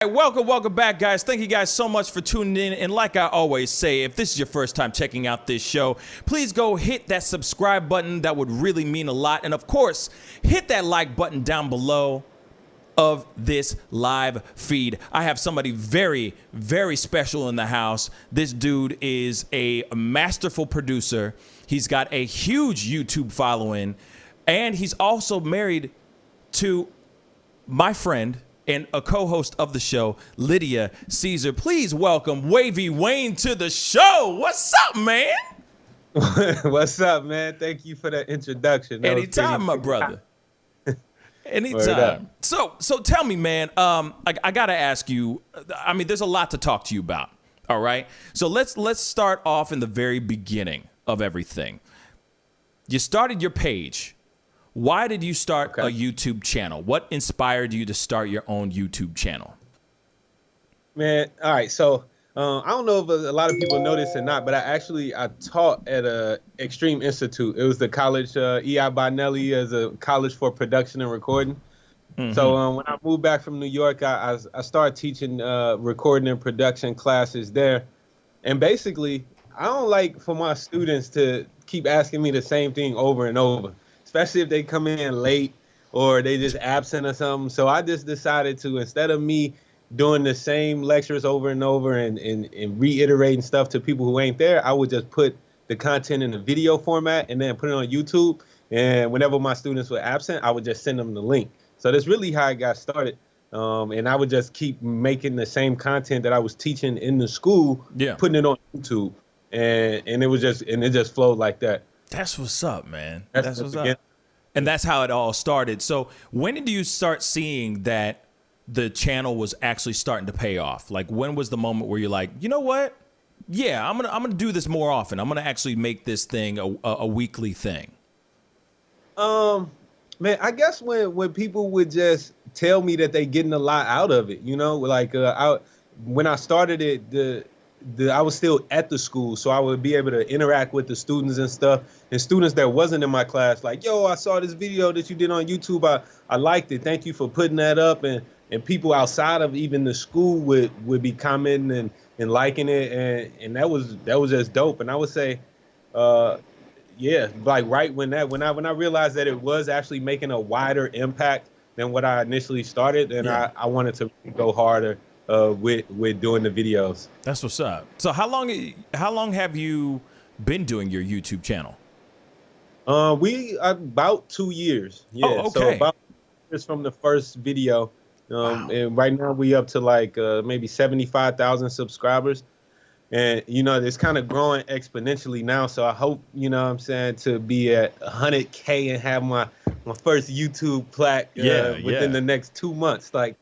Welcome back, guys. Thank you guys so much for tuning in. And like I always say, if this is your first time checking out this show, please go hit that subscribe button. That would really mean a lot. And of course, hit that like button down below of this live feed. I have somebody very, very special in the house. This dude is a masterful producer. He's got a huge YouTube following, and he's also married to my friend and a co-host of the show, Lydia Caesar. Please welcome Wavy Wayne to the show. What's up, man? What's up, man? Thank you for that introduction. Anytime, my brother. Anytime. So tell me, man, I got to ask you, I mean, there's a lot to talk to you about, all right? So let's start off in the very beginning of everything. You started your page. Why did you start a YouTube channel? What inspired you to start your own YouTube channel? Man, all right. So I don't know if a lot of people know this or not, but I taught at a Extreme Institute. It was the college, E.I. Bonelli, as a college for production and recording. Mm-hmm. So when I moved back from New York, I started teaching recording and production classes there. And basically, I don't like for my students to keep asking me the same thing over and over, especially if they come in late or they just absent or something. So I just decided to, instead of me doing the same lectures over and over and reiterating stuff to people who ain't there, I would just put the content in a video format and then put it on YouTube. And whenever my students were absent, I would just send them the link. So that's really how I got started. And I would just keep making the same content that I was teaching in the school, putting it on YouTube. And it just flowed like that. That's what's up, man. That's what's up. And that's how it all started. So when did you start seeing that the channel was actually starting to pay off? Like, when was the moment where you're like, you know what? Yeah, I'm gonna do this more often. I'm gonna actually make this thing a weekly thing. Man, I guess when people would just tell me that they getting a lot out of it, you know, like when I started it, I was still at the school, so I would be able to interact with the students and stuff. And students that wasn't in my class, like, yo, I saw this video that you did on YouTube. I liked it. Thank you for putting that up. And people outside of even the school would be commenting and liking it. And that was just dope. And I would say, like right when I realized that it was actually making a wider impact than what I initially started, then I wanted to go harder with doing the videos. That's what's up. So how long have you been doing your YouTube channel? About 2 years. Yeah. Oh, okay. So about 2 years from the first video. Wow. And right now we up to like maybe 75,000 subscribers. And, you know, it's kind of growing exponentially now. So I hope, you know what I'm saying, to be at 100K and have my first YouTube plaque within the next 2 months. Like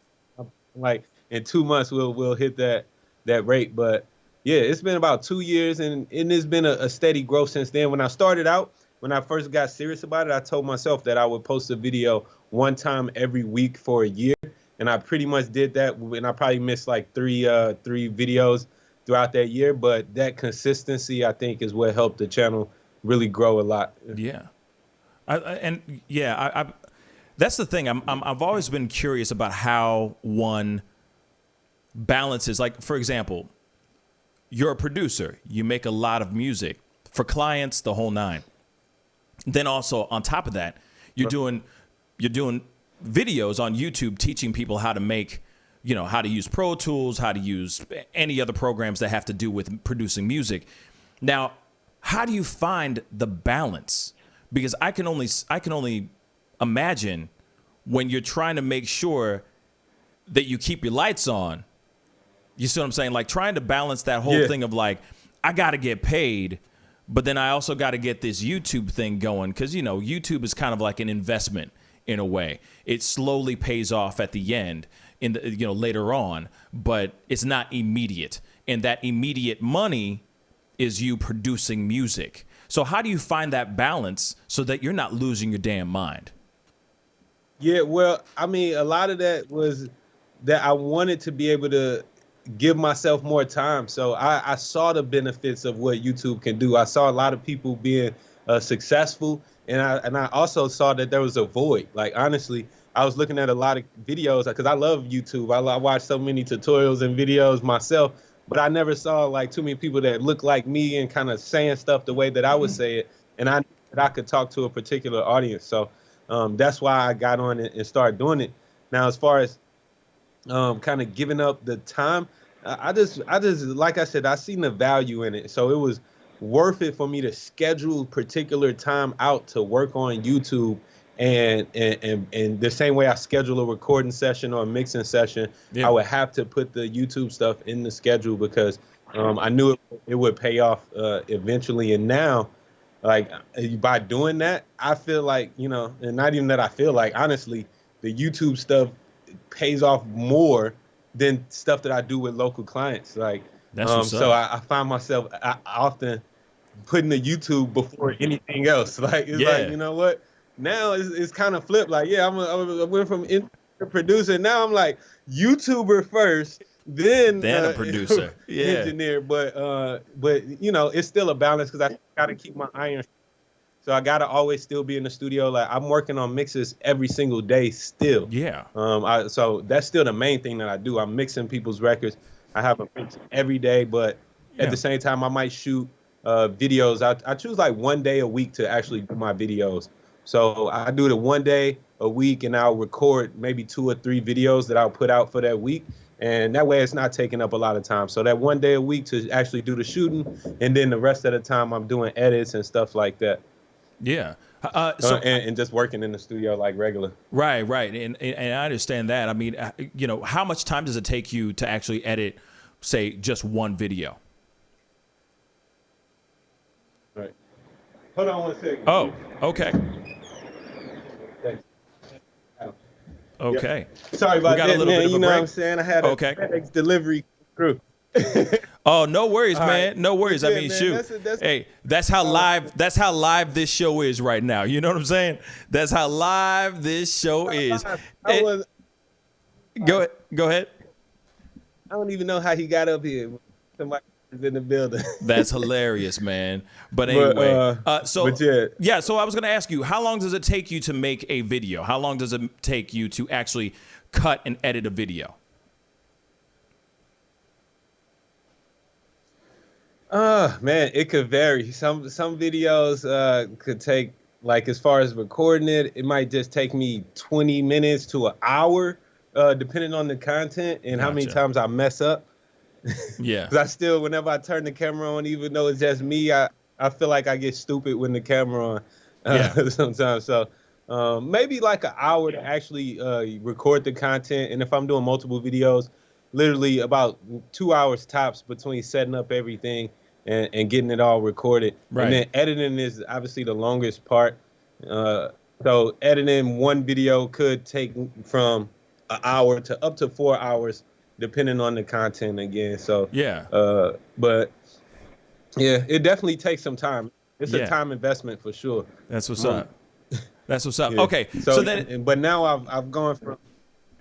in 2 months, we'll hit that rate. But yeah, it's been about 2 years, and it's been a steady growth since then. When I started out, when I first got serious about it, I told myself that I would post a video one time every week for a year, and I pretty much did that. And I probably missed like three videos throughout that year, but that consistency, I think, is what helped the channel really grow a lot. Yeah, that's the thing. I've always been curious about how one balances. Like, for example, you're a producer. You make a lot of music for clients, the whole nine. Then also on top of that, you're doing videos on YouTube teaching people how to make, you know, how to use Pro Tools, how to use any other programs that have to do with producing music. Now, how do you find the balance? Because I can only imagine when you're trying to make sure that you keep your lights on. You see what I'm saying? Like, trying to balance that whole thing of like, I got to get paid, but then I also got to get this YouTube thing going, because, you know, YouTube is kind of like an investment in a way. It slowly pays off at the end, later on, but it's not immediate. And that immediate money is you producing music. So how do you find that balance so that you're not losing your damn mind? Yeah, well, I mean, a lot of that was that I wanted to be able to give myself more time. So I saw the benefits of what YouTube can do. I saw a lot of people being successful, and I also saw that there was a void. Like, honestly, I was looking at a lot of videos because I love YouTube. I watch so many tutorials and videos myself, but I never saw like too many people that look like me and kind of saying stuff the way that I would say it. And I knew that I could talk to a particular audience. So that's why I got on it and started doing it. Now, as far as kind of giving up the time, I just like I said, I seen the value in it. So it was worth it for me to schedule particular time out to work on YouTube. And the same way I schedule a recording session or a mixing session, I would have to put the YouTube stuff in the schedule because I knew it would pay off eventually. And now, like by doing that, I feel like, you know, and not even that I feel like, honestly, the YouTube stuff pays off more than stuff that I do with local clients. Like, so I find myself often putting the YouTube before anything else. Like, it's like, you know what? Now it's kind of flipped. Like, yeah, I went from producer. Now I'm like YouTuber first, then a producer, engineer. But you know, it's still a balance because I got to keep my iron. So I got to always still be in the studio. Like I'm working on mixes every single day still. Yeah. So that's still the main thing that I do. I'm mixing people's records. I have a mix every day, but at the same time, I might shoot videos. I choose like one day a week to actually do my videos. So I do it one day a week, and I'll record maybe 2 or 3 videos that I'll put out for that week. And that way it's not taking up a lot of time. So that one day a week to actually do the shooting, and then the rest of the time I'm doing edits and stuff like that. Yeah. And just working in the studio like regular. Right. And I understand that. I mean, you know, how much time does it take you to actually edit, say, just one video? Right. Hold on 1 second. Oh, okay. Okay. Yep. Sorry about that, man. You know what I'm saying? I had a FedEx delivery crew. Oh, no worries, man. Right. No worries. Yeah, I mean, man, shoot. Hey, that's how live this show is right now. You know what I'm saying? That's how live this show is. Go ahead. I don't even know how he got up here. Somebody is in the building. That's hilarious, man. But anyway, so I was going to ask you, how long does it take you to make a video? How long does it take you to actually cut and edit a video? Man, it could vary. Some videos could take, like, as far as recording it, it might just take me 20 minutes to an hour, depending on the content and how many times I mess up. Yeah. Because I still, whenever I turn the camera on, even though it's just me, I feel like I get stupid when the camera on sometimes. So maybe like an hour to actually record the content. And if I'm doing multiple videos, literally about 2 hours tops between setting up everything and getting it all recorded. Right. And then editing is obviously the longest part. So editing one video could take from an hour to up to 4 hours, depending on the content again. So but yeah, it definitely takes some time. It's a time investment for sure. That's what's up. That's what's up. Yeah. Okay. So then, but now I've gone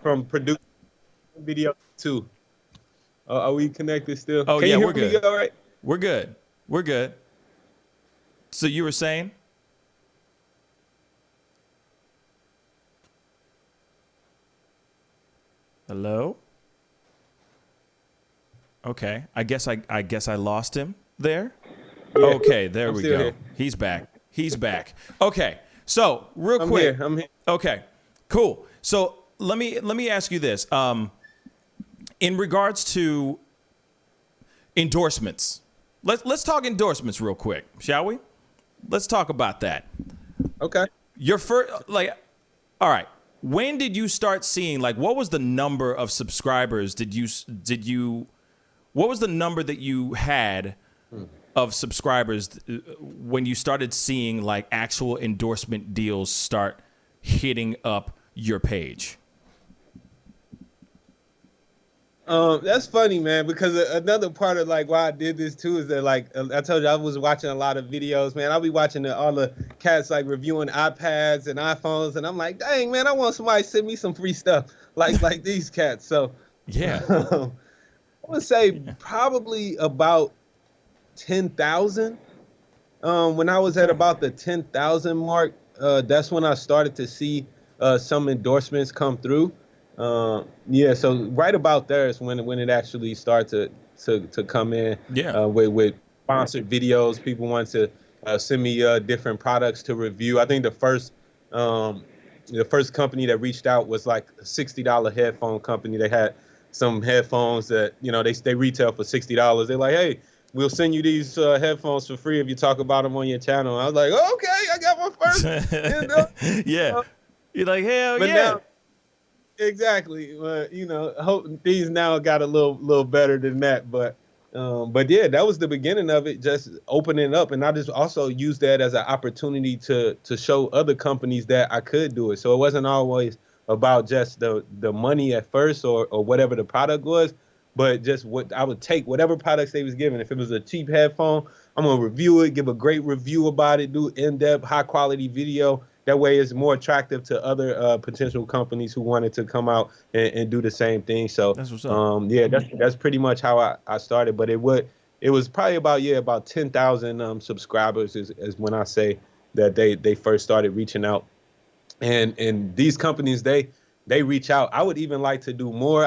from producing video to. Are we connected still? Oh, Can yeah, you hear we're good. Me all right? We're good. We're good. So you were saying? Hello? Okay. I guess I lost him there. Yeah. Okay, there we go. Here. He's back. He's back. Okay. So, real quick. I'm here. Okay. Cool. So, let me ask you this. In regards to endorsements, let's talk endorsements real quick, shall we? Let's talk about that. Okay. Your first, all right. When did you start seeing, what was the number of subscribers what was the number that you had of subscribers when you started seeing actual endorsement deals start hitting up your page? That's funny, man, because another part of why I did this too is that I told you I was watching a lot of videos, man. I'll be watching all the cats reviewing iPads and iPhones, and I'm like, dang, man, I want somebody to send me some free stuff like these cats. So yeah, I would say probably about 10,000. When I was at about the 10,000 mark, that's when I started to see some endorsements come through. Yeah, so right about there is when it actually started to come in, Yeah. with sponsored videos. People want to send me different products to review. I think the first company that reached out was like a $60 headphone company. They had some headphones that, they retail for $60. They're like, hey, we'll send you these headphones for free if you talk about them on your channel. I was like, okay, I got my first. Yeah. You're like, hell But yeah. now, exactly. Hope things now got a little better than that. But yeah, that was the beginning of it, just opening up, and I just also used that as an opportunity to show other companies that I could do it. So it wasn't always about just the money at first or whatever the product was, but just what I would take whatever products they was giving. If it was a cheap headphone, I'm gonna review it, give a great review about it, do in-depth, high-quality video. That way, it's more attractive to other potential companies who wanted to come out and do the same thing. So, That's what's up. yeah, that's pretty much how I started. But it was probably about 10,000 subscribers is when I say that they first started reaching out. And these companies, they reach out. I would even like to do more.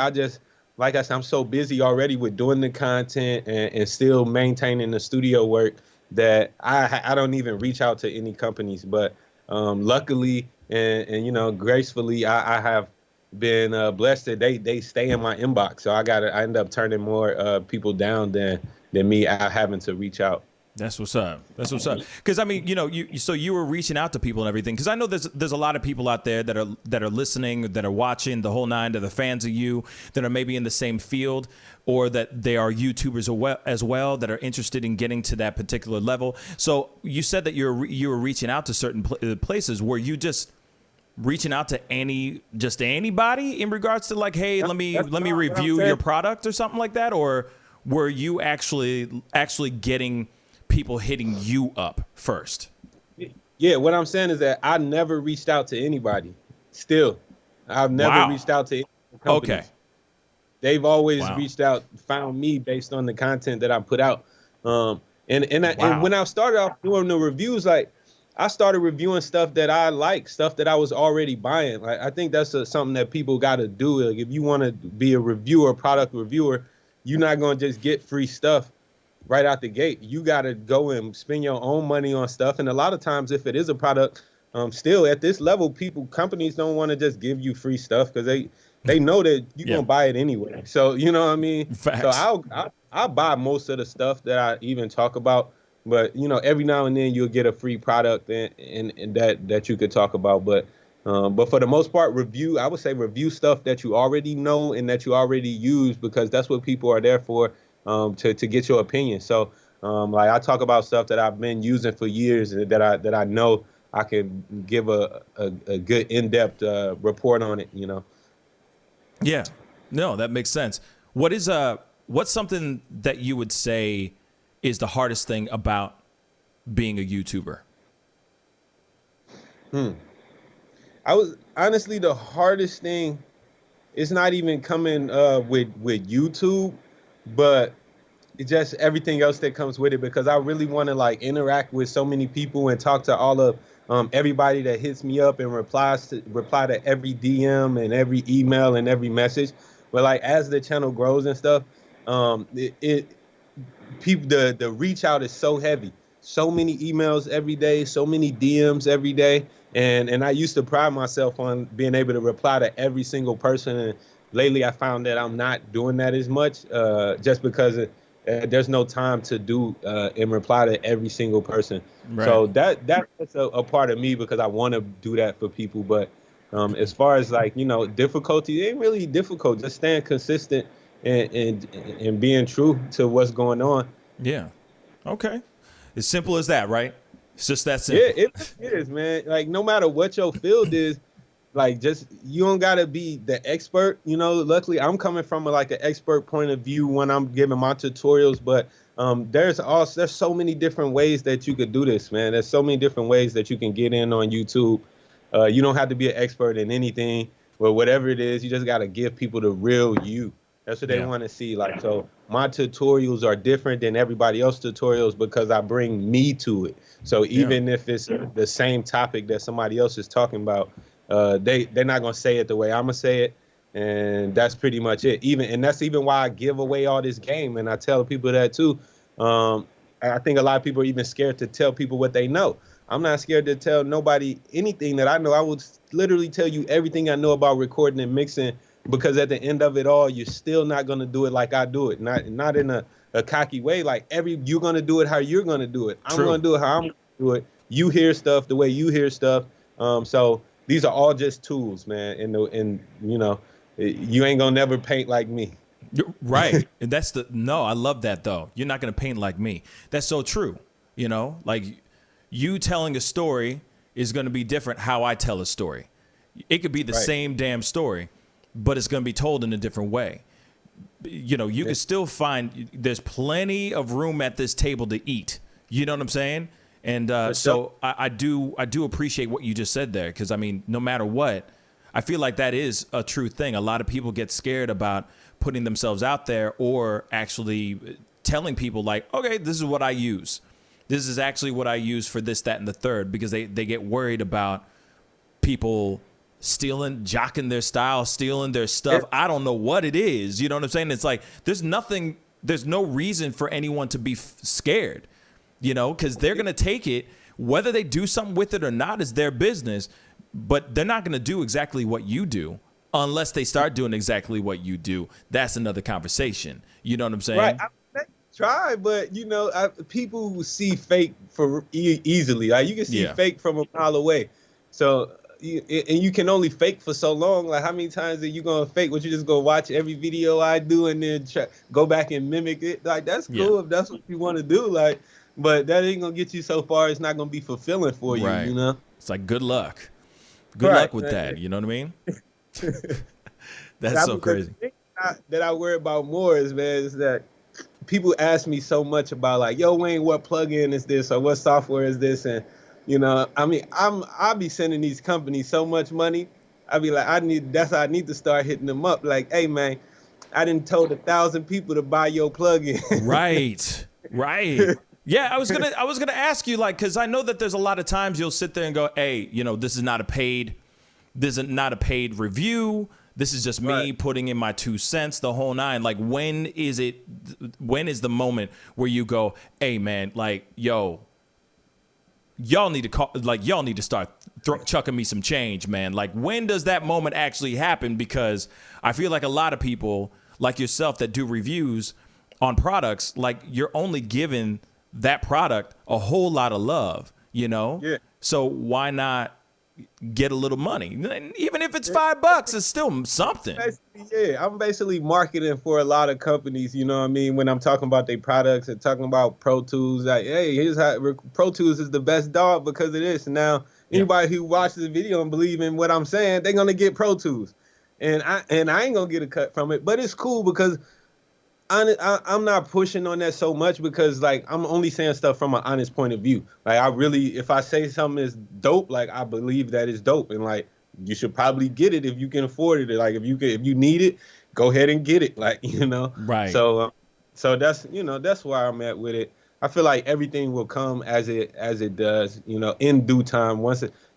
Like I said, I'm so busy already with doing the content and still maintaining the studio work that I don't even reach out to any companies. But luckily and gracefully, I have been blessed that they stay in my inbox. So I end up turning more people down than me having to reach out. That's what's up. That's what's up. Because I mean, so you were reaching out to people and everything. Because I know there's a lot of people out there that are listening, that are watching the whole nine, that are fans of you, that are maybe in the same field, or that they are YouTubers as well, that are interested in getting to that particular level. So you said that you were reaching out to certain places. Were you just reaching out to anybody in regards to like, hey, let me review your product or something like that, or were you actually getting people hitting you up first? Yeah, what I'm saying is that I never reached out to anybody. Still, I've never reached out to any companies. Okay. They've always reached out, found me based on the content that I put out. And when I started off doing the reviews, like I started reviewing stuff that I like, stuff that I was already buying. Like I think that's something that people got to do. Like if you want to be a reviewer, product reviewer, you're not going to just get free stuff right out the gate. You got to go and spend your own money on stuff. And a lot of times, if it is a product, still at this level, companies don't want to just give you free stuff because they know that you're going to buy it anyway. So, you know what I mean? Facts. So I'll buy most of the stuff that I even talk about. But, every now and then you'll get a free product and that you could talk about. But for the most part, I would say review stuff that you already know and that you already use, because that's what people are there for. To get your opinion. So like I talk about stuff that I've been using for years and that I know I can give a good in-depth report on it, Yeah. No, that makes sense. What's something that you would say is the hardest thing about being a YouTuber? I was honestly, the hardest thing is not even coming with YouTube, but it's just everything else that comes with it, because I really want to like interact with so many people and talk to all of everybody that hits me up and reply to every DM and every email and every message. But like as the channel grows and stuff, the reach out is so heavy. So many emails every day, so many DMs every day. And I used to pride myself on being able to reply to every single person. And lately I found that I'm not doing that as much, just because there's no time to do and reply to every single person. Right. So that's a part of me, because I want to do that for people. But as far as like, difficulty, it ain't really difficult. Just staying consistent and being true to what's going on. Yeah. Okay. As simple as that, right? It's just that simple. Yeah, it is, man. Like no matter what your field is, like just you don't gotta be the expert. Luckily I'm coming from like an expert point of view when I'm giving my tutorials, but there's so many different ways that you could do this, man. There's so many different ways that you can get in on YouTube. You don't have to be an expert in anything, but whatever it is, you just gotta give people the real you. That's what they want to see. Like, so my tutorials are different than everybody else's tutorials because I bring me to it. So even if it's the same topic that somebody else is talking about, they're not gonna say it the way I'm gonna say it, and that's pretty much it. And that's even why I give away all this game, and I tell people that too. I think a lot of people are even scared to tell people what they know. I'm not scared to tell nobody anything that I know. I would literally tell you everything I know about recording and mixing, because at the end of it all, you're still not gonna do it like I do it. Not in a cocky way. Like you're gonna do it how you're gonna do it. I'm gonna do it how I'm gonna do it. You hear stuff the way you hear stuff. So these are all just tools, man. And you know, you ain't gonna never paint like me. You're right. And I love that though. You're not going to paint like me. That's so true. You know, like you telling a story is going to be different how I tell a story. It could be the same damn story, but it's going to be told in a different way. You know, you can still find there's plenty of room at this table to eat. You know what I'm saying? And so I do appreciate what you just said there, because I mean, no matter what, I feel like that is a true thing. A lot of people get scared about putting themselves out there or actually telling people like, okay, this is what I use. This is actually what I use for this, that, and the third, because they get worried about people stealing, jocking their style, stealing their stuff. I don't know what it is. You know what I'm saying? It's like there's no reason for anyone to be scared, you know, because they're going to take it. Whether they do something with it or not is their business, but they're not going to do exactly what you do unless they start doing exactly what you do. That's another conversation. You know what I'm saying? Right. I try, but you know, people see fake for easily. Like you can see fake from a mile away. So, and you can only fake for so long. Like how many times are you gonna fake? Would you just go watch every video I do and then go back and mimic it? Like that's cool if that's what you want to do. Like, but that ain't gonna get you so far. It's not gonna be fulfilling for you. You know? It's like good luck. Good luck with that. You know what I mean? That's so crazy. The thing that I worry about more is that people ask me so much about like, yo, Wayne, what plugin is this or what software is this? And you know, I mean, I'll be sending these companies so much money. I'll be like, I need to start hitting them up. Like, hey man, I done told 1,000 people to buy your plugin. Right. Yeah, I was gonna ask you, like, because I know that there's a lot of times you'll sit there and go, hey, you know, this is not a paid review. This is just me putting in my 2 cents, the whole nine. Like, when is the moment where you go, hey man, like, yo, y'all need to start chucking me some change, man. Like, when does that moment actually happen? Because I feel like a lot of people like yourself that do reviews on products, like you're only giving that product a whole lot of love, you know? Yeah. So why not get a little money? Even if it's $5, it's still something. Yeah, I'm basically marketing for a lot of companies, you know what I mean? When I'm talking about their products and talking about Pro Tools, like, hey, here's how Pro Tools is the best dog because of this. And now anybody who watches the video and believe in what I'm saying, they're gonna get Pro Tools. And I ain't gonna get a cut from it. But it's cool because I'm not pushing on that so much because like I'm only saying stuff from an honest point of view. Like if I say something is dope, like I believe that it's dope, and like you should probably get it if you can afford it. Like if you need it, go ahead and get it. Like, you know, right. So that's, you know, that's where I'm at with it. I feel like everything will come as it does, you know, in due time.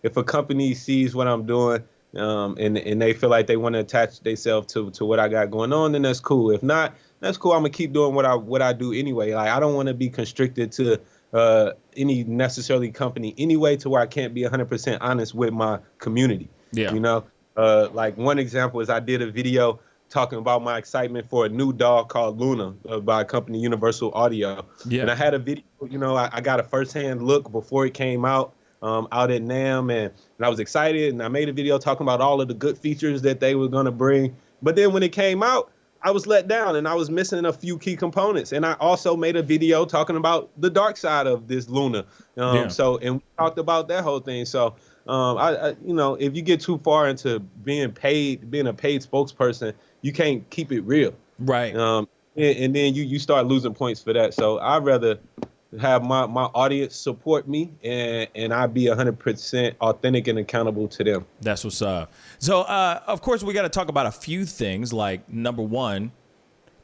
If a company sees what I'm doing, and they feel like they want to attach themselves to what I got going on, then that's cool. If not, that's cool. I'm gonna keep doing what I do anyway. Like I don't want to be constricted to any necessarily company anyway, to where I can't be 100% honest with my community. Yeah. You know, like one example is I did a video talking about my excitement for a new dog called Luna by a company, Universal Audio. Yeah. And I had a video. You know, I got a firsthand look before it came out at NAMM, and I was excited. And I made a video talking about all of the good features that they were gonna bring. But then when it came out, I was let down and I was missing a few key components. And I also made a video talking about the dark side of this Luna. So, and we talked about that whole thing. So, I you know, if you get too far into being a paid spokesperson, you can't keep it real. Right. And then you start losing points for that. So I'd rather have my audience support me and I be 100% authentic and accountable to them. That's what's up. So, of course, we got to talk about a few things. Like, number one,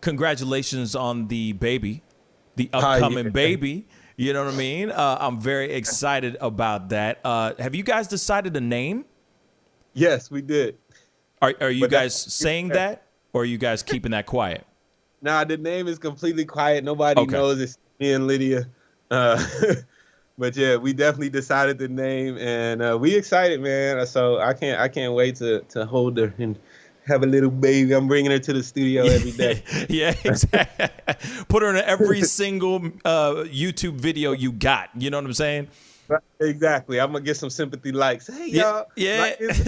congratulations on the baby, the upcoming baby. You know what I mean? I'm very excited about that. Have you guys decided a name? Yes, we did. Are you But guys saying that's that, or are you guys keeping that quiet? nah, the name is completely quiet. Nobody Okay. knows it's me and Lydia. Uh, but yeah, we definitely decided the name, and we excited, man. So I can't wait to hold her and have a little baby. I'm bringing her to the studio every day. Yeah, exactly. Put her in every single YouTube video you got. You know what I'm saying? Right, exactly. I'm gonna get some sympathy likes. Hey Yeah, y'all, yeah. like this.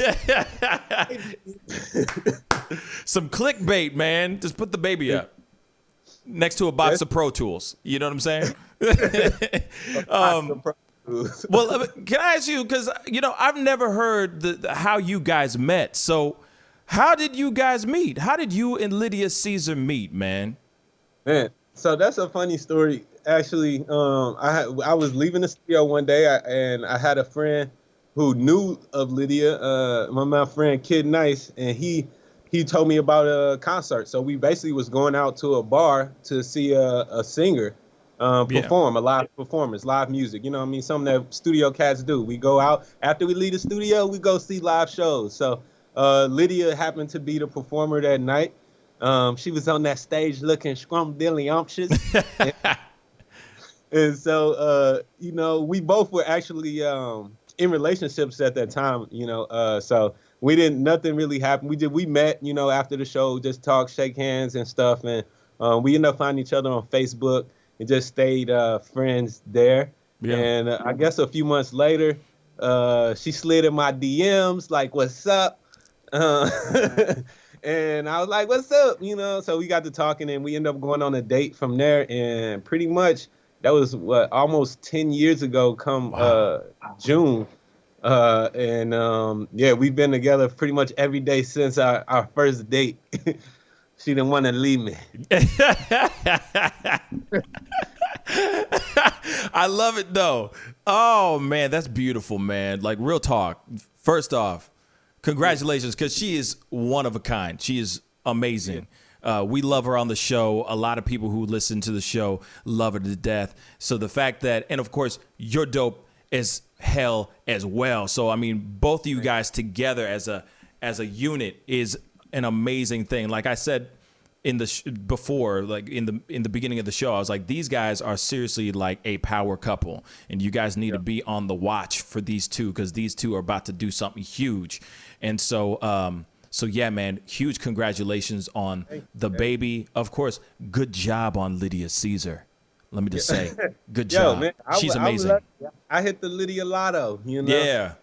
Some clickbait, man. Just put the baby up next to a box of Pro Tools. You know what I'm saying? Well, can I ask you, because, I've never heard how you guys met. So how did you guys meet? How did you and Lydia Caesar meet, man? Man, so that's a funny story. Actually, I was leaving the studio one day, and I had a friend who knew of Lydia, my friend Kid Nice, and he told me about a concert. So we basically was going out to a bar to see a singer Yeah. perform, a live performance, live music. You know what I mean? Something that studio cats do. We go out after we leave the studio, we go see live shows. So Lydia happened to be the performer that night. She was on that stage looking scrumdiddlyumptious. And so, we both were actually in relationships at that time, so we didn't, nothing really happened. We met, after the show, just talk, shake hands and stuff. And we ended up finding each other on Facebook and just stayed friends there. Yeah. And I guess a few months later, she slid in my DMs like, what's up? Uh, and I was like, what's up? So we got to talking and we ended up going on a date from there. And pretty much that was almost 10 years ago come Wow. June. Yeah, we've been together pretty much every day since our first date. She didn't want to leave me. I love it, though. Oh, man, that's beautiful, man. Like, real talk. First off, congratulations, because she is one of a kind. She is amazing. We love her on the show. A lot of people who listen to the show love her to death. So the fact that, and of course, you're dope as hell as well. So, I mean, both of you guys together as a unit is an amazing thing. Like I said in the before, like in the beginning of the show, I was like, these guys are seriously like a power couple, and you guys need to be on the watch for these two, because these two are about to do something huge. And so, so yeah, man, huge congratulations on the baby. Of course, good job on Lydia Caesar. Let me just say, good job. Man, She's amazing. I hit the Lydia Lotto, Yeah.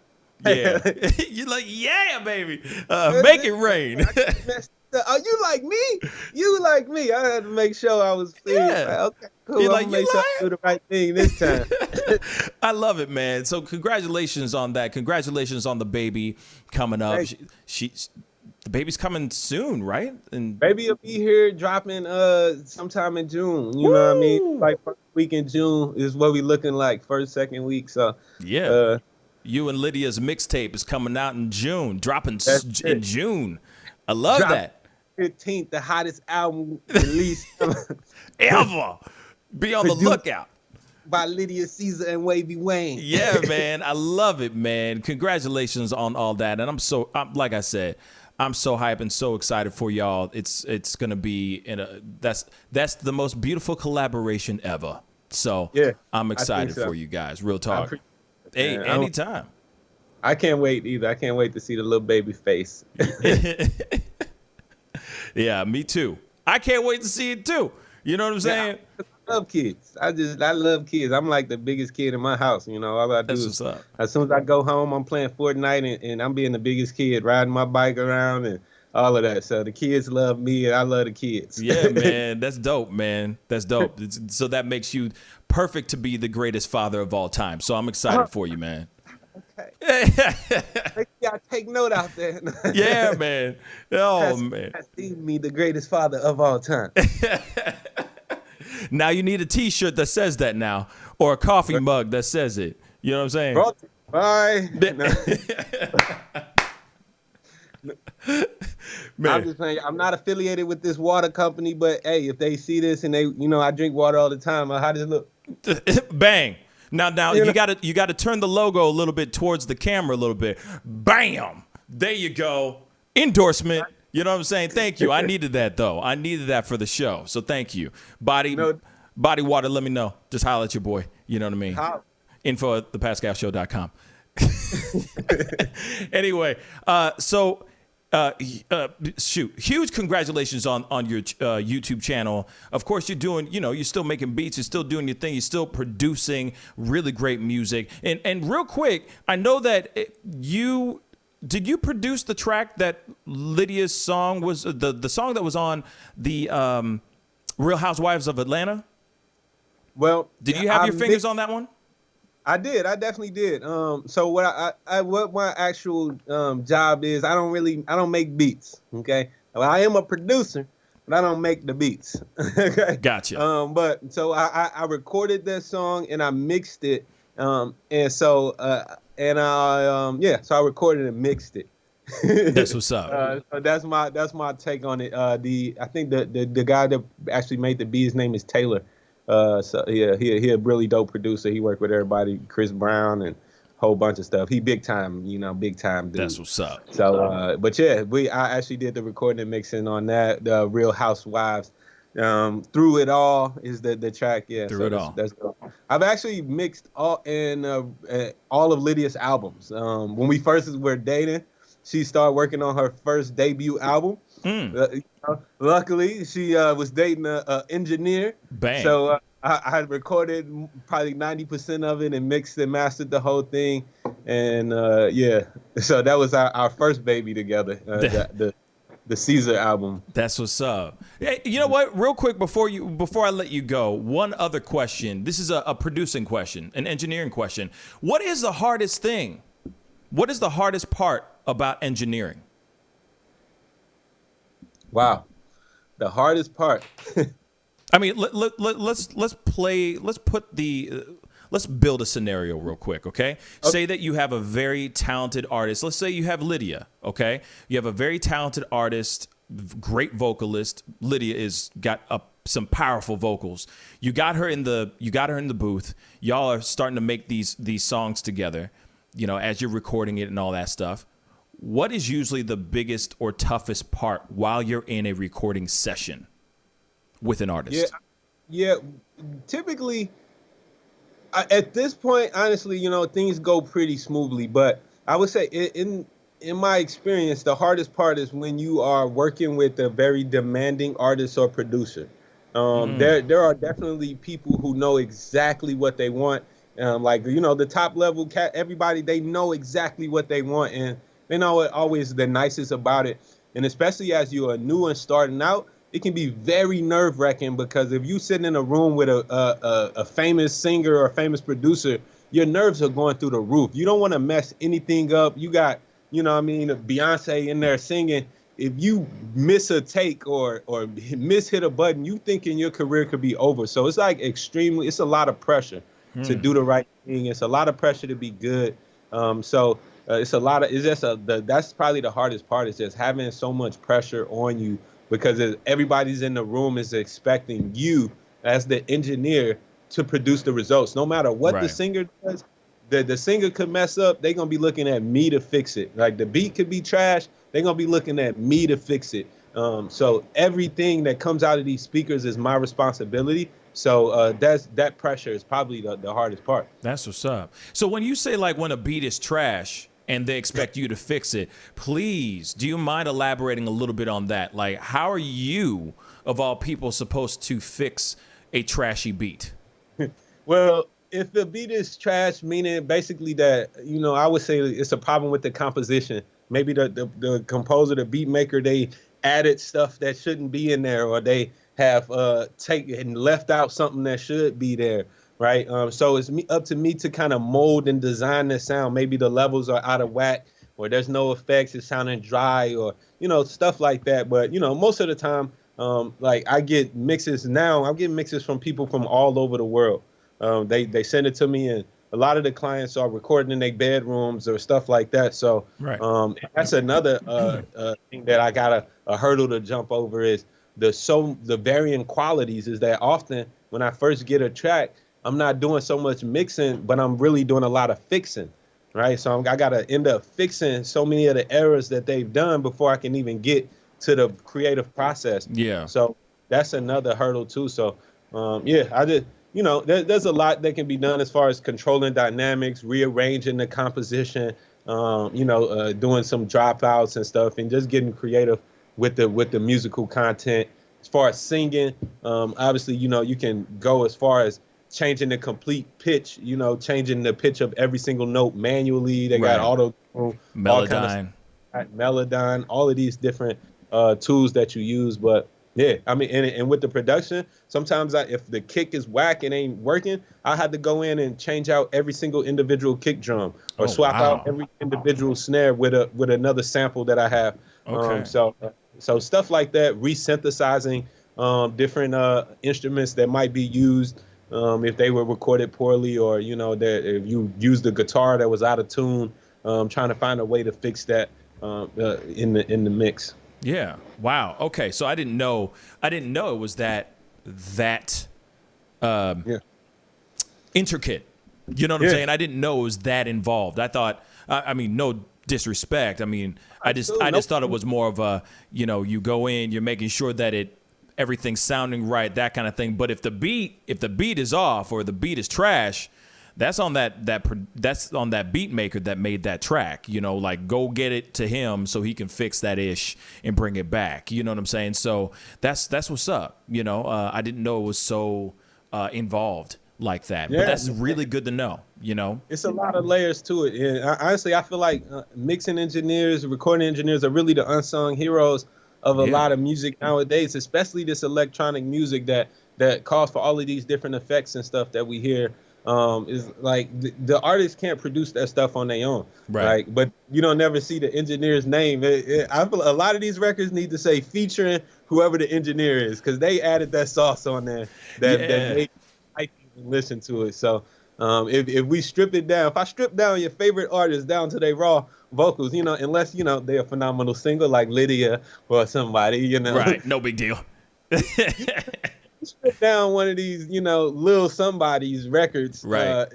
Yeah. You're like, yeah, baby. Make it rain. Oh, you like me? You like me? I had to make sure I was fair. Yeah. Like, okay, cool. You're I'm like, gonna make sure I do the right thing this time. I love it, man. So congratulations on that. Congratulations on the baby coming up. The baby's coming soon, right? And Baby will be here dropping sometime in June. You Woo! know what I mean? Like first week in June is what we looking like, first, second week. So yeah. You and Lydia's mixtape is coming out in June, dropping in June. I love that. 15th, the hottest album released ever. Be on the lookout. By Lydia Caesar and Wavy Wayne. Yeah, man. I love it, man. Congratulations on all that. And like I said, I'm so hyped and so excited for y'all. It's gonna be that's the most beautiful collaboration ever. So yeah, I'm excited for you guys. Real talk. Hey, anytime. I can't wait either. I can't wait to see the little baby face. Yeah, me too. I can't wait to see it too. You know what I'm saying? Yeah, I love kids. I love kids. I'm like the biggest kid in my house. All I do is as soon as I go home, I'm playing Fortnite and I'm being the biggest kid, riding my bike around and all of that. So the kids love me and I love the kids. Yeah, man. That's dope, man. That's dope. So that makes you perfect to be the greatest father of all time. So I'm excited for you, man. Okay. Y'all take note out there. Yeah, man. Oh, man. That's me, the greatest father of all time. Now you need a T-shirt that says that now, or a coffee mug that says it. You know what I'm saying? Bye. Man. I'm just saying, I'm not affiliated with this water company, but hey, if they see this and they, I drink water all the time, how does it look? Bang. Now you gotta turn the logo a little bit towards the camera a little bit. Bam. There you go. Endorsement. You know what I'm saying? Thank you. I needed that, though. I needed that for the show. So thank you. Body water, let me know. Just holler at your boy. You know what I mean? Info at thepascalshow.com. Anyway, shoot, huge congratulations on your YouTube channel. Of course, you're still making beats, you're still doing your thing, you're still producing really great music. And real quick, I know that did you produce the track that Lydia's song was, the song that was on the Real Housewives of Atlanta? Well, did you have your fingers on that one? I did. I definitely did. So what what my actual job is, I don't make beats. Okay. Well, I am a producer, but I don't make the beats. Okay. Gotcha. But so I recorded that song and I mixed it. So I recorded and mixed it. That's what's up. So that's my take on it. I think the guy that actually made the beat, his name is Taylor. So yeah, he a really dope producer. He worked with everybody, Chris Brown and a whole bunch of stuff. He big time dude. That's what's up. So, but yeah, I actually did the recording and mixing on that. The Real Housewives. Through It All is the track. Yeah, Through It All. That's dope. I've actually mixed all of Lydia's albums. When we first were dating, she started working on her first debut album. Luckily, she was dating an engineer. Bang. So I had recorded probably 90% of it and mixed and mastered the whole thing. And so that was our first baby together, the Caesar album. That's what's up. Hey, you know what? Real quick before I let you go, one other question. This is a producing question, an engineering question. What is the hardest thing? What is the hardest part about engineering? Wow, the hardest part. I mean, let's build a scenario real quick, okay? Say that you have a very talented artist. Let's say you have Lydia, okay? You have a very talented artist, great vocalist. Lydia is got some powerful vocals. You got her in the booth. Y'all are starting to make these songs together, as you're recording it and all that stuff. What is usually the biggest or toughest part while you're in a recording session with an artist? Yeah. Typically, at this point, honestly, things go pretty smoothly. But I would say, in my experience, the hardest part is when you are working with a very demanding artist or producer. There are definitely people who know exactly what they want. The top level cat, everybody, they know exactly what they want, and they know it always the nicest about it. And especially as you are new and starting out, it can be very nerve-wracking, because if you sit in a room with a famous singer or a famous producer, your nerves are going through the roof. You don't want to mess anything up. You got, Beyonce in there singing. If you miss a take or hit a button, you thinking your career could be over. So it's it's a lot of pressure to do the right thing. It's a lot of pressure to be good. That's probably the hardest part, is just having so much pressure on you, because everybody's in the room is expecting you as the engineer to produce the results. No matter what the singer does, the singer could mess up. They're going to be looking at me to fix it. Like, the beat could be trash. They're going to be looking at me to fix it. So everything that comes out of these speakers is my responsibility. So that pressure is probably the hardest part. That's what's up. So when you say, like, when a beat is trash and they expect you to fix it, please, do you mind elaborating a little bit on that? Like, how are you, of all people, supposed to fix a trashy beat? Well, if the beat is trash, meaning basically that, I would say it's a problem with the composition. Maybe the composer, the beat maker, they added stuff that shouldn't be in there, or they have taken and left out something that should be there. Right. So it's up to me to kind of mold and design the sound. Maybe the levels are out of whack, or there's no effects. It's sounding dry, or, stuff like that. But, most of the time, I get mixes now. I'm getting mixes from people from all over the world. They send it to me, and a lot of the clients are recording in their bedrooms or stuff like that. So that's another thing that I got a hurdle to jump over, is the varying qualities. Is that often when I first get a track, I'm not doing so much mixing, but I'm really doing a lot of fixing. right? So I got to end up fixing so many of the errors that they've done before I can even get to the creative process. Yeah. So that's another hurdle too. So yeah, I just, there's a lot that can be done as far as controlling dynamics, rearranging the composition, doing some dropouts and stuff, and just getting creative with the musical content. As far as singing, obviously, you can go as far as changing the complete pitch, changing the pitch of every single note manually. They got auto, all Melodyne, Melodyne, all of these different tools that you use. But yeah, I mean, and with the production, sometimes if the kick is whack and ain't working, I had to go in and change out every single individual kick drum or swap out every individual snare with another sample that I have. Okay. So stuff like that, resynthesizing different instruments that might be used if they were recorded poorly, or that if you used the guitar that was out of tune, trying to find a way to fix that in the mix. Yeah. Wow. Okay. So I didn't know it was that intricate. You know what I'm saying? I didn't know it was that involved. I thought, I mean, no disrespect. I mean, I just thought it was more of a, you go in, you're making sure that everything's sounding right, that kind of thing. But if the beat is off or the beat is trash, that's on that's on that beat maker that made that track. Like, go get it to him so he can fix that ish and bring it back. You know what I'm saying? So that's what's up. I didn't know it was so involved like that. Yeah, but that's really good to know. It's a lot of layers to it. And honestly, I feel like mixing engineers, recording engineers are really the unsung heroes of a lot of music nowadays, especially this electronic music that calls for all of these different effects and stuff that we hear. Is like the artists can't produce that stuff on their own, right? But you don't never see the engineer's name. I feel a lot of these records need to say featuring whoever the engineer is, because they added that sauce on there that made people listen to it. So if we strip it down, if I strip down your favorite artist down to their raw vocals, unless they're a phenomenal singer like Lydia or somebody, right? No big deal. Strip down one of these, little somebody's records, right?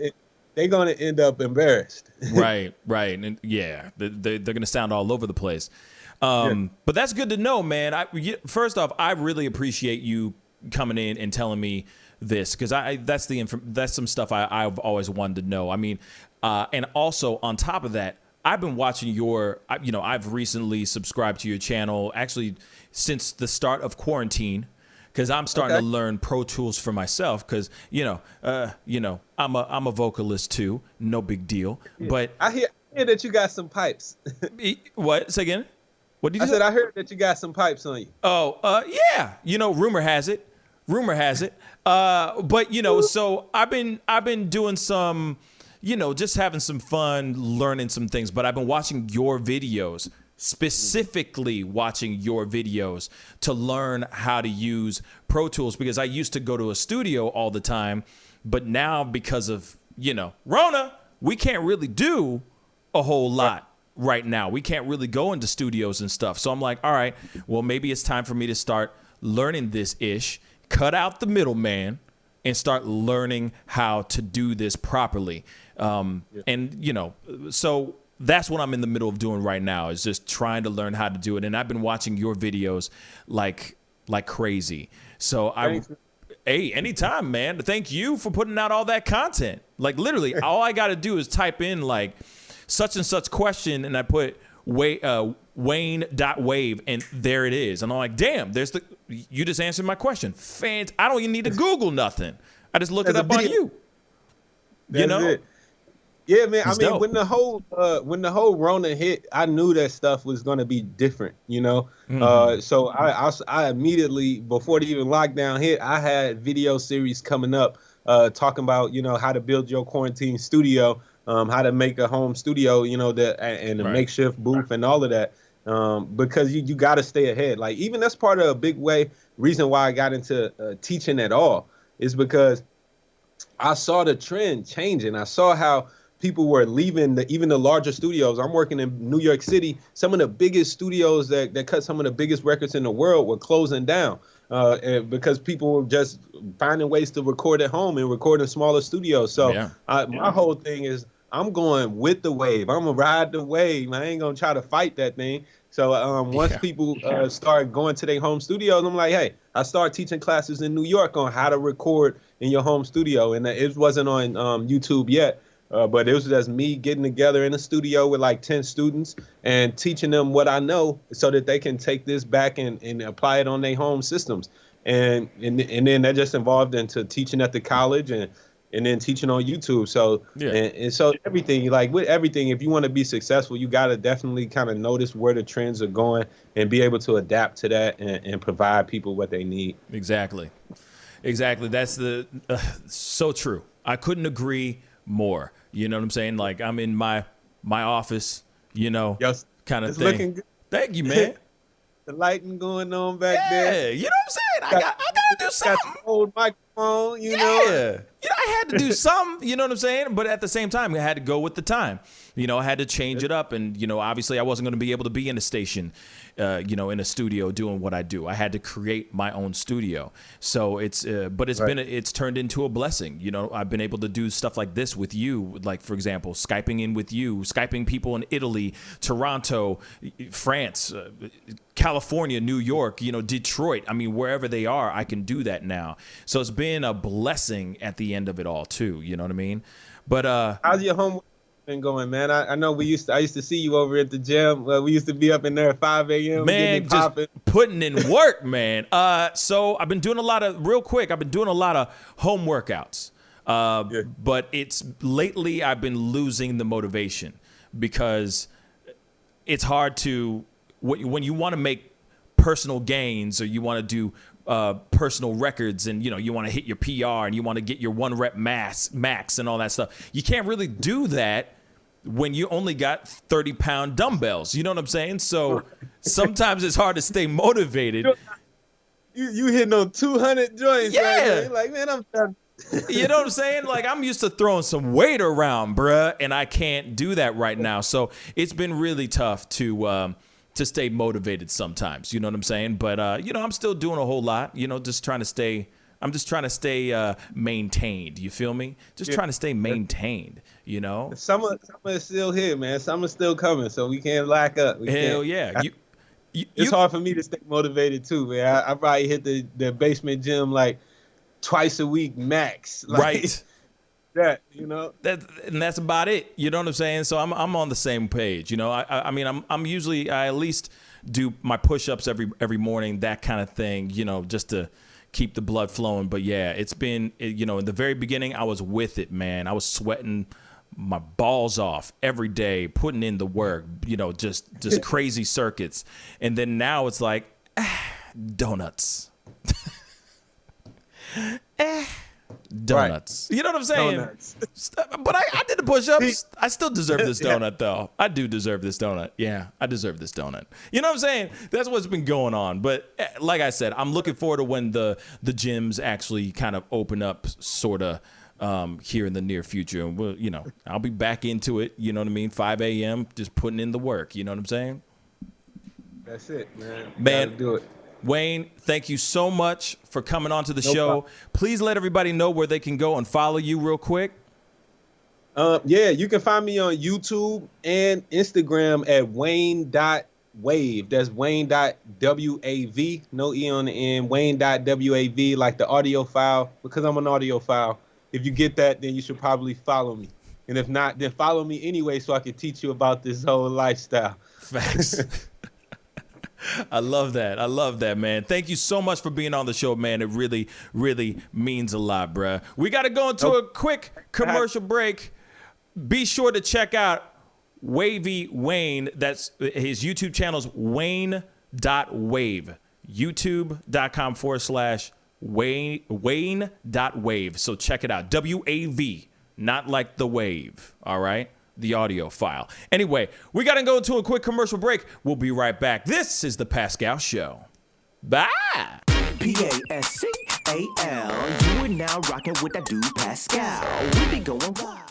They're gonna end up embarrassed. right, and they're gonna sound all over the place. But that's good to know, man. First off, I really appreciate you coming in and telling me this, because that's some stuff I've always wanted to know. I mean, and also on top of that, I've been watching I've recently subscribed to your channel, actually since the start of quarantine. Because I'm starting to learn Pro Tools for myself. Because I'm a vocalist too. No big deal. Yeah. But I hear that you got some pipes. What? Say again? What did you say? I heard that you got some pipes on you. Oh, yeah. Rumor has it. But so I've been doing some, just having some fun, learning some things. But I've been watching your videos. Specifically watching your videos to learn how to use Pro Tools, because I used to go to a studio all the time, but now because of, Rona, we can't really do a whole lot right now. We can't really go into studios and stuff. So I'm like, all right, well, maybe it's time for me to start learning this ish, cut out the middleman, and start learning how to do this properly. And, so that's what I'm in the middle of doing right now, is just trying to learn how to do it. And I've been watching your videos like crazy. So hey, anytime, man. Thank you for putting out all that content. Like, literally, all I got to do is type in like such and such question, and I put wayne.wav, and there it is. And I'm like, damn, you just answered my question. I don't even need to Google nothing. I just look it up on you. That's it. Yeah, man. It's I mean, dope. when the whole Rona hit, I knew that stuff was gonna be different, So I immediately, before the even lockdown hit, I had video series coming up, talking about how to build your quarantine studio, how to make a home studio, and a makeshift booth and all of that, because you got to stay ahead. Like, even that's part of a big reason why I got into teaching at all, is because I saw the trend changing. I saw how people were leaving even the larger studios. I'm working in New York City. Some of the biggest studios that cut some of the biggest records in the world were closing down because people were just finding ways to record at home and record in smaller studios. So my whole thing is, I'm going with the wave. I'm gonna ride the wave. I ain't gonna try to fight that thing. So once people start going to their home studios, I'm like, hey, I start teaching classes in New York on how to record in your home studio, and it wasn't on YouTube yet. But it was just me getting together in a studio with like 10 students and teaching them what I know so that they can take this back and apply it on their home systems. And then that just evolved into teaching at the college and then teaching on YouTube. So and so everything, like with everything, if you want to be successful, you got to definitely kind of notice where the trends are going and be able to adapt to that and provide people what they need. Exactly. That's so true. I couldn't agree more. You know what I'm saying? Like I'm in my office, kind of it's thing. Looking good. Thank you, man. The lighting going on back there. You know what I'm saying? I gotta do something. Got your old microphone, you know. I had to do something, you know what I'm saying? But at the same time, I had to go with the time. I had to change it up. And, obviously I wasn't going to be able to be in a station, in a studio doing what I do. I had to create my own studio. So it's turned into a blessing. I've been able to do stuff like this with you, like, for example, Skyping in with you, Skyping people in Italy, Toronto, France, California, New York, Detroit. I mean, wherever they are, I can do that now. So it's been a blessing at the end of it all too. You know what I mean? But how's your homework been going, man? I know I used to see you over at the gym. We used to be up in there at 5 a.m. Man, just putting in work, man. So I've been doing a lot of home workouts. But lately I've been losing the motivation because it's hard to when you want to make personal gains or you want to do personal records and you want to hit your PR and you want to get your 1 rep max and all that stuff. You can't really do that when you only got 30-pound dumbbells. You know what I'm saying? So sometimes it's hard to stay motivated. You hitting on 200 joints, right? You're like, man, I'm done. You know what I'm saying? Like, I'm used to throwing some weight around, bruh, and I can't do that right now. So it's been really tough to stay motivated sometimes. You know what I'm saying? But I'm still doing a whole lot. Just trying to stay. I'm just trying to stay maintained. You feel me? Just trying to stay maintained. Summer is still here, man. Summer's still coming, so we can't lack up. Yeah. It's hard for me to stay motivated too, man. I probably hit the basement gym like twice a week max. Right. And that's about it. You know what I'm saying? So I'm on the same page. I mean, I'm usually, I at least do my push-ups every morning, that kind of thing, just to keep the blood flowing. But yeah, it's been, in the very beginning, I was with it, man. I was sweating my balls off every day, putting in the work, just crazy circuits. And then now it's like, donuts. Donuts. Right. You know what I'm saying? Donuts. But I did the push-ups. I still deserve this donut, though. I do deserve this donut. Yeah, I deserve this donut. You know what I'm saying? That's what's been going on. But like I said, I'm looking forward to when the gyms actually kind of open up, sort of, here in the near future. And we'll, I'll be back into it. You know what I mean? 5 a.m. just putting in the work. You know what I'm saying? That's it, man. Man, do it. Wayne, thank you so much for coming on to the show. Please let everybody know where they can go and follow you real quick. You can find me on YouTube and Instagram at wayne.wav. That's wayne.wav. No E on the end. Wayne.wav, like the audio file, because I'm an audio file. If you get that, then you should probably follow me. And if not, then follow me anyway so I can teach you about this whole lifestyle. Facts. I love that, man. Thank you so much for being on the show, man. It really, really means a lot, bruh. We got to go into a quick commercial break. Be sure to check out Wavy Wayne. That's his YouTube channel's wayne.wav. YouTube.com/wayne.wav. So check it out. WAV, not like the wave. All right. The audio file. Anyway, we got to go to a quick commercial break. We'll be right back. This is The Pascal Show. Bye. Pascal. You are now rocking with that dude Pascal. We be going wild.